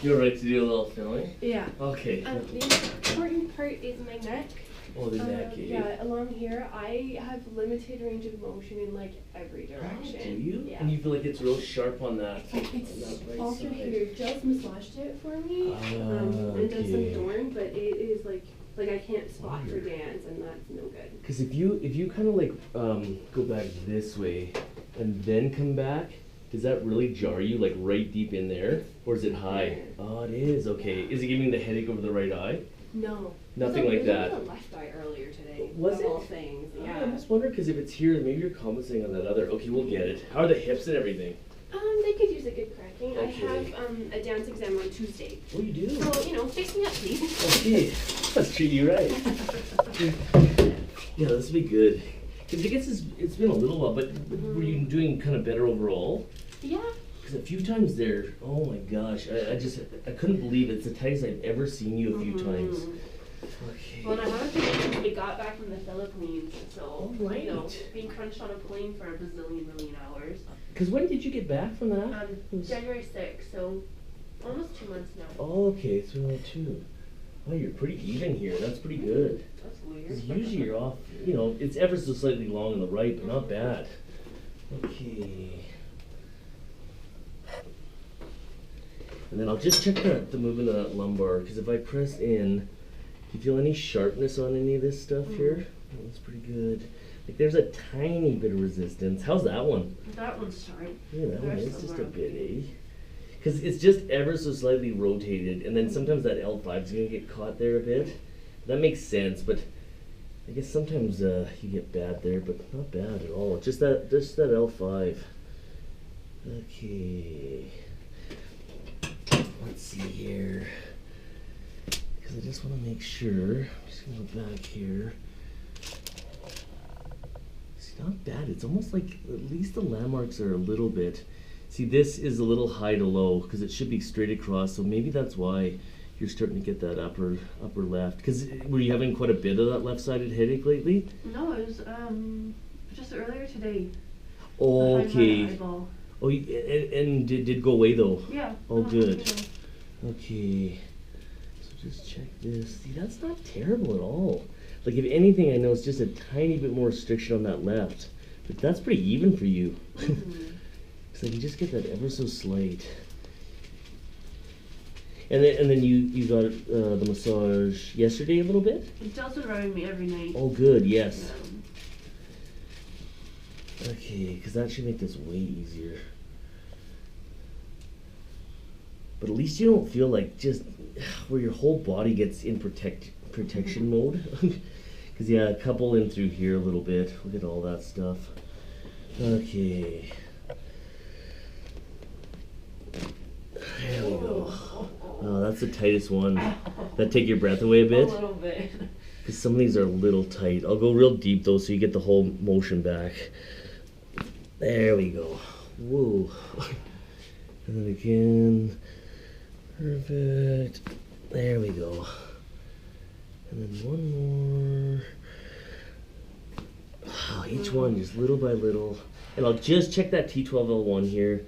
You're right to do a little filling? Yeah. Okay. The important part is my neck. Oh, the neck, yeah, along here, I have limited range of motion in like every direction. Oh, do you? Yeah. And you feel like it's real sharp on that. It's right all through side. here. Just massaged it for me and done some dorn, but it is like I can't spot for dance, and that's no good. Because if you kind of like go back this way and then come back, does that really jar you like right deep in there, or is it high? Oh, it is. Okay. Is it giving the headache over the right eye? No. Nothing like that. It was on the left eye earlier today. Was it? Of all things, yeah. I just wonder because if it's here, maybe you're compensating on that other. Okay, we'll get it. How are the hips and everything? They could use a good cracking. Okay. I have a dance exam on Tuesday. Oh, you do? So, fix me up, please. Okay, let's treat you right. Yeah, this will be good. Because I guess it's been a little while, but were you doing kind of better overall? Yeah. Because a few times there, oh my gosh, I couldn't believe it. It's the tightest I've ever seen you a few times. Okay. Well, and I haven't been since we got back from the Philippines, so, right. being crunched on a plane for a bazillion million hours. Because when did you get back from that? January 6th, so almost 2 months now. Oh, okay, so only 2. Oh, you're pretty even here. That's pretty good. That's weird. 'Cause usually you're off, it's ever so slightly long on the right, but not bad. Okay. And then I'll just check the movement of that lumbar, because if I press in, do you feel any sharpness on any of this stuff here? Oh, that's pretty good. Like there's a tiny bit of resistance. How's that one? That one's sharp. Yeah, that one is just a bit, eh? Because it's just ever so slightly rotated, and then sometimes that L5 is going to get caught there a bit. That makes sense, but I guess sometimes you get bad there, but not bad at all. Just that L5. Okay. Let's see here. Because I just want to make sure. I'm just going to go back here. It's not bad. It's almost like at least the landmarks are a little bit. See, this is a little high to low because it should be straight across, so maybe that's why you're starting to get that upper left. Because were you having quite a bit of that left-sided headache lately? No, it was just earlier today. Okay. Oh, and did go away though? Yeah. Oh, good. Okay. So just check this. See, that's not terrible at all. Like if anything, I know it's just a tiny bit more restriction on that left, but that's pretty even for you. So I can just get that ever so slight. And then you got the massage yesterday a little bit? It's also driving me every night. Oh, good, yes. Okay, because that should make this way easier. But at least you don't feel like just where your whole body gets in protection mode. Because yeah, a couple in through here a little bit. Look at all that stuff. Okay. There we go. Oh, that's the tightest one. That take your breath away a bit? A little bit. Because some of these are a little tight. I'll go real deep though so you get the whole motion back. There we go. Whoa. And then again. Perfect. There we go. And then one more. Oh, each one just little by little. And I'll just check that T12L1 here.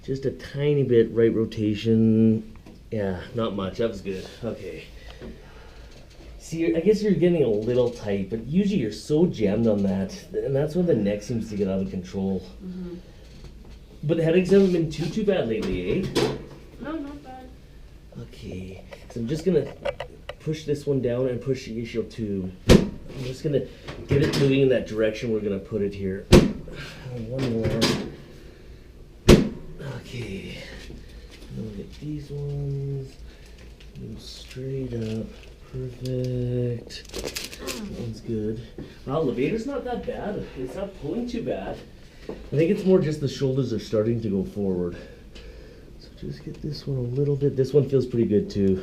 Just a tiny bit right rotation. Yeah, not much. That was good. Okay. See, I guess you're getting a little tight, but usually you're so jammed on that, and that's when the neck seems to get out of control. But the headaches haven't been too bad lately, eh? No, not bad. Okay, so I'm just gonna push this one down and push the ischial tube. I'm just gonna get it moving in that direction we're gonna put it here. And one more. Okay, and we'll get these ones. Move straight up. Perfect. That one's good. Wow, levator's not that bad. It's not pulling too bad. I think it's more just the shoulders are starting to go forward. So just get this one a little bit. This one feels pretty good too.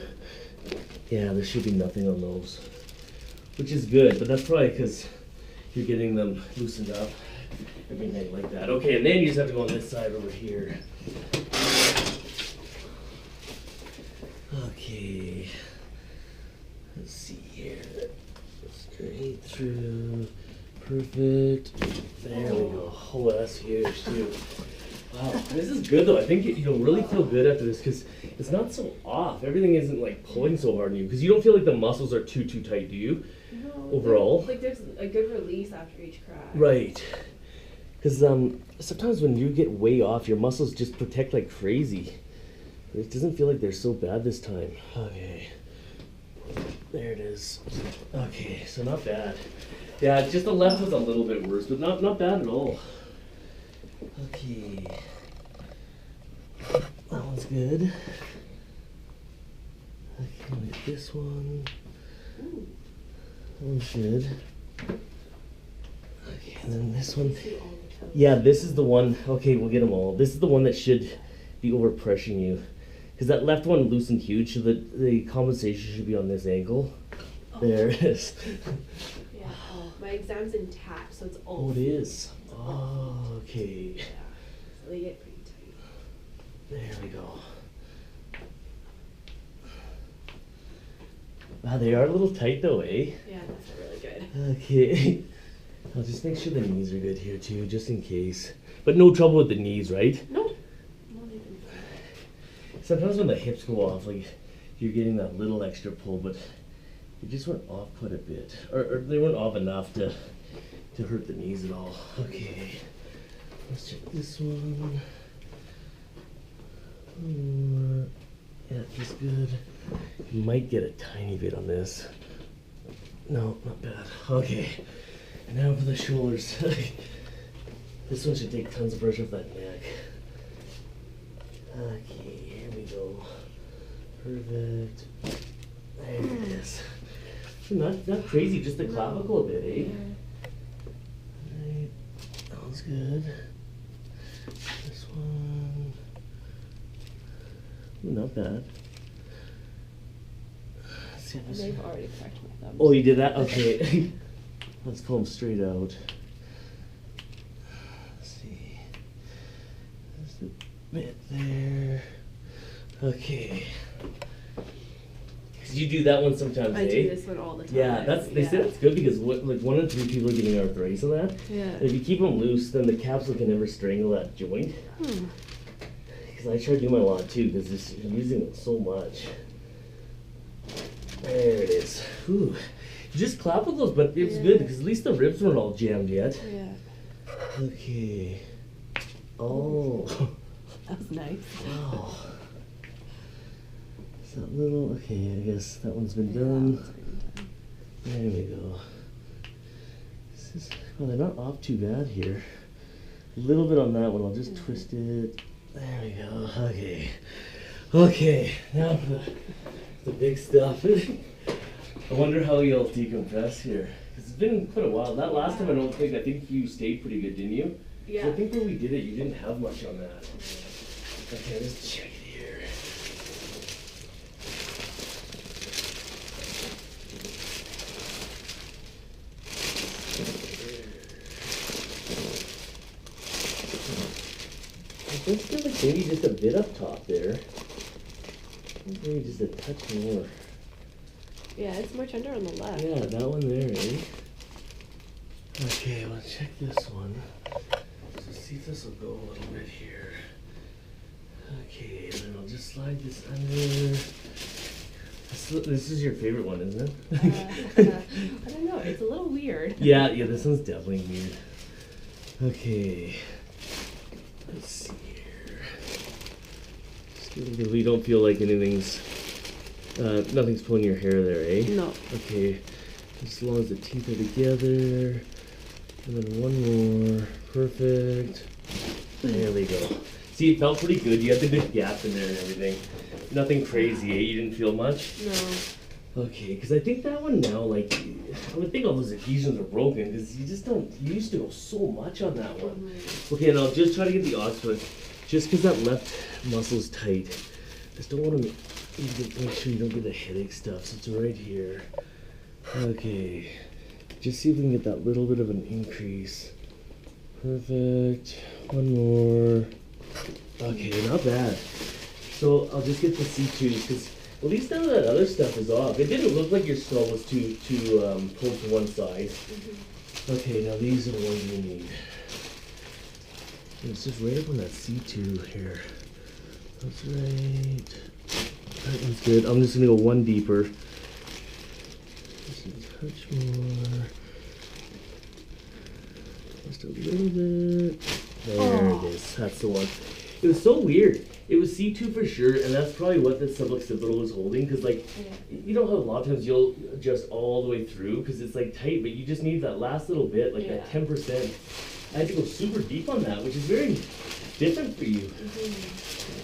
Yeah, there should be nothing on those, which is good, but that's probably because you're getting them loosened up every night like that. Okay, and then you just have to go on this side over here. Okay. Let's see here. Straight through. Perfect. There we go. Oh, that's huge too. Wow, this is good though. I think you'll really feel good after this because it's not so off. Everything isn't like pulling so hard on you because you don't feel like the muscles are too tight, do you? No. Overall? Like there's a good release after each crack. Right. Because sometimes when you get way off, your muscles just protect like crazy. It doesn't feel like they're so bad this time. Okay. There it is. Okay, so not bad. Yeah, just the left was a little bit worse, but not bad at all. Okay. That one's good. Okay, look at this one. Ooh. That one's good. Okay, and then this one. See all the toes. Yeah, this is the one. Okay, we'll get them all. This is the one that should be overpressuring you. Because that left one loosened huge, so the compensation should be on this ankle. Oh. There it is. Yeah. Oh, my exam's intact, so it's all. Oh, it is. Oh, okay. Yeah. So they get pretty tight. There we go. Wow, they are a little tight though, eh? Yeah, that's really good. Okay. I'll just make sure the knees are good here too, just in case. But no trouble with the knees, right? Nope. Not even. Sometimes when the hips go off, like you're getting that little extra pull, but they just went off quite a bit, or they weren't off enough to hurt the knees at all. Okay, let's check this one. Yeah, he's good. You might get a tiny bit on this. No, not bad. Okay, and now for the shoulders. This one should take tons of pressure off that neck. Okay, here we go. Perfect. There it is. Not crazy, just the clavicle a bit, eh? Alright, that one's good. This one. Ooh, not bad. Let's see this They've one. already cracked my thumbs. Oh, you did that? Okay. Let's pull them straight out. Let's see. Just a bit there. Okay. You do that one sometimes, I eh? do this one all the time. Yeah, they said it's good because like 1 in 3 people are getting arthritis on that. Yeah. And if you keep them loose, then the capsule can never strangle that joint. Because I try to do mine a lot too, because I'm using it so much. There it is. Whew. Just clavicles, but it's good because at least the ribs weren't all jammed yet. Yeah. Okay. Oh. That was nice. Wow. Is that little? Okay, I guess that one's been done. There we go. Well, they're not off too bad here. A little bit on that one. I'll just twist it. There we go. Okay. Okay. Now for the big stuff. I wonder how you'll decompress here. It's been quite a while. That last time I think you stayed pretty good, didn't you? Yeah. So I think when we did it, you didn't have much on that. Okay, let's check it here. I think feel like maybe just a bit up top there. Maybe just a touch more. Yeah, it's much under on the left. Yeah, that one there, eh? Okay, well, check this one. So see if this will go a little bit here. Okay, and then I'll just slide this under. This is your favorite one, isn't it? I don't know. It's a little weird. Yeah, this one's definitely weird. Okay. Let's see here. Just because we don't feel like nothing's pulling your hair there, eh? No. Okay. As long as the teeth are together. And then one more. Perfect. There we go. See, it felt pretty good. You had the good gap in there and everything. Nothing crazy, eh? You didn't feel much? No. Okay, because I think that one now, like, I would think all those adhesions are broken because you just don't, you used to go so much on that one. Okay, and I'll just try to get the oxford. Just because that left muscle's tight. Just don't want to make sure you don't get the headache stuff, so it's right here. Okay, just see if we can get that little bit of an increase. Perfect. One more. Okay, not bad. So I'll just get the C2s because at least none of that other stuff is off. It didn't look like your skull was too pulled to one side. Okay, now these are the ones we need. And it's just right up on that C2 here. That's right. That one's good. I'm just gonna go one deeper. Just a touch more. Just a little bit. There it is. That's the one. It was so weird. It was C2 for sure, and that's probably what the suboccipital was holding. Because, like, you know how a lot of times you'll adjust all the way through because it's like tight, but you just need that last little bit, like that 10%. I had to go super deep on that, which is very different for you.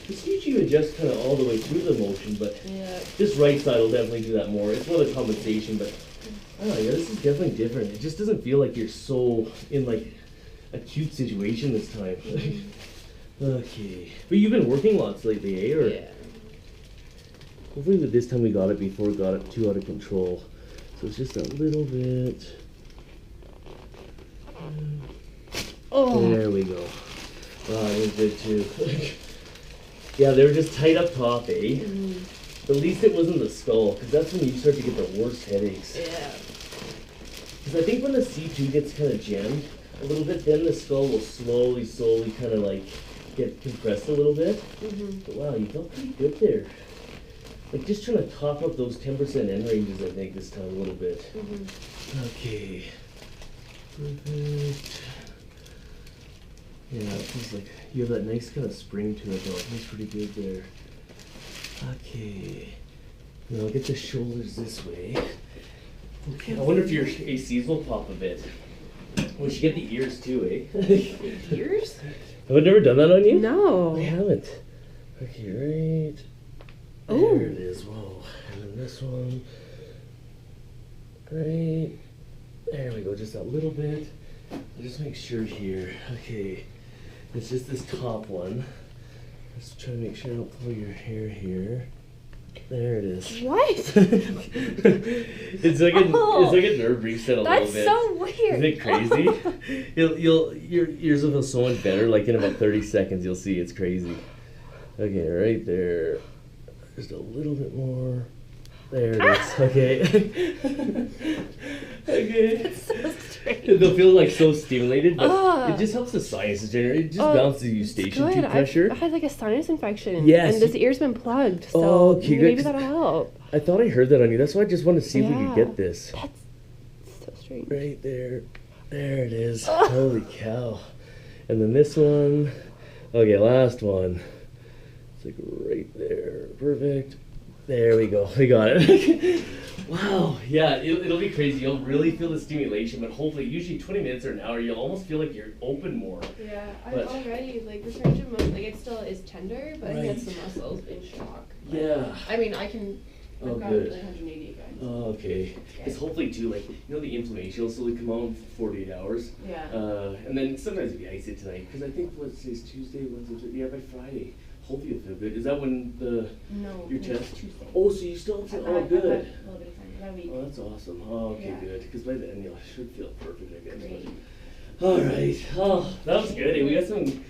Because usually you adjust kind of all the way through the motion, but this right side will definitely do that more. It's more the compensation, but oh yeah, this is definitely different. It just doesn't feel like you're so in like a cute situation this time. Okay, but you've been working lots lately, eh? Or hopefully with this time we got it before it got it too out of control. So it's just a little bit. There we go. Wow, that was good too. Yeah, they were just tight up top, eh? At least it wasn't the skull, because that's when you start to get the worst headaches. Yeah. Because I think when the C2 gets kind of jammed a little bit, then the skull will slowly kind of like get compressed a little bit. But wow, you felt pretty good there. Like just trying to top up those 10% end ranges, I think, this time a little bit. Okay. Perfect. Yeah, it feels like you have that nice kind of spring to it though. It feels pretty good there. Okay. Now I'll get the shoulders this way. Okay. I wonder if your ACs will pop a bit. We should get the ears too, eh? Ears? Have I never done that on you? No. I haven't. Okay, right. There it is. Whoa. And then this one. Right. There we go. Just a little bit. I'll just make sure here. Okay. It's just this top one. Just try to make sure I don't pull your hair here. There it is. What? It's like a nerve reset a little bit. That's so weird. Isn't it crazy? Your ears will feel so much better. Like in about 30 seconds, you'll see it's crazy. Okay, right there. Just a little bit more. There it is. Okay. Okay. That's so strange. They'll feel like so stimulated, but it just helps the sinuses generate. It just balances the eustachian tube pressure. I had like a sinus infection. Yes. And this ear's been plugged. So okay, maybe good. that'll help. I thought I heard that on you. That's why I just wanted to see if we could get this. That's so strange. Right there. There it is. Holy cow. And then this one. Okay, last one. It's like right there. Perfect. There we go. We got it. Wow. Yeah, it'll be crazy. You'll really feel the stimulation, but hopefully, usually 20 minutes or an hour, you'll almost feel like you're open more. Yeah, But- I'm already, like, this range of motion, like, it still is tender, but it gets the muscles in shock. But, Yeah. I mean, I've got good. like 180 again. Oh, okay. Because hopefully, too, like, you know, the inflammation will slowly come out in 48 hours. Yeah. And then sometimes if you ice it tonight, because I think today's Tuesday, Wednesday, Thursday, yeah, by Friday. Hopefully you'll feel good. Is that when No, your it's test? Tuesday. Oh, so you still have to, oh, I've got good. a little bit of time, about a week. Oh, that's awesome. Oh, okay, Yeah. good. Because by then you should feel perfect, I guess. Great. All right. Oh, that was good. We got some